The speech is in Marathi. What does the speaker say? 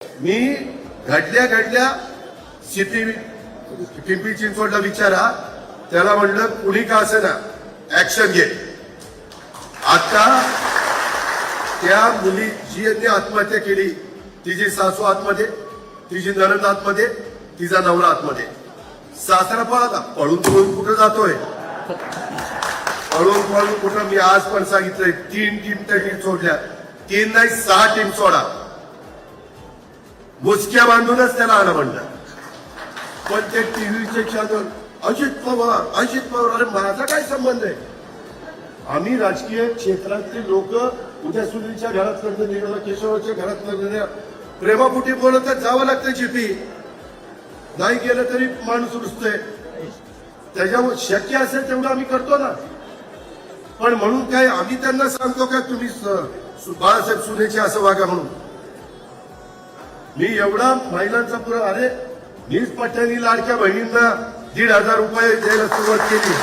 मी घडल्या सिटी पिंपरी चिंचवडला विचारा, त्याला म्हणलं कुणी का असे ना ऍक्शन घे. आता त्या मुली जी आत्महत्या केली, तिची सासू आतमध्ये, तिची नणंद आतमध्ये, तिचा नवरा आतमध्ये. सासरा पळा पळून पळून कुठं जातोय, पळून पळून कुठं. मी आज पण सांगितलंय 3 टीम टीम सोडल्या, 3 नाही 6 टीम सोडा. मुसक्या बांधूनच त्याला आलं म्हणलं. पण ते टीव्हीचे चॅनल अजित पवार अरे माझा काय संबंध आहे. आम्ही राजकीय क्षेत्रातले लोक उद्या सुनीलच्या घरात लग्न निघालं, केशवाच्या घरात लग्न, प्रेमापुटी बोलत जावं लागतं. चिपी नाही गेलं तरी माणूस रुजतोय. त्याच्यामुळे शक्य असेल तेवढं आम्ही करतो ना. पण म्हणून काय आम्ही त्यांना सांगतो का तुम्ही बाळासाहेब सुनेचे असं वागा म्हणून. मी एवढा महिलांचा पुरा, अरे मीच पट्ट्यानी लाडक्या बहिणींना 1,500 रुपये द्यायला सुरुवात केली.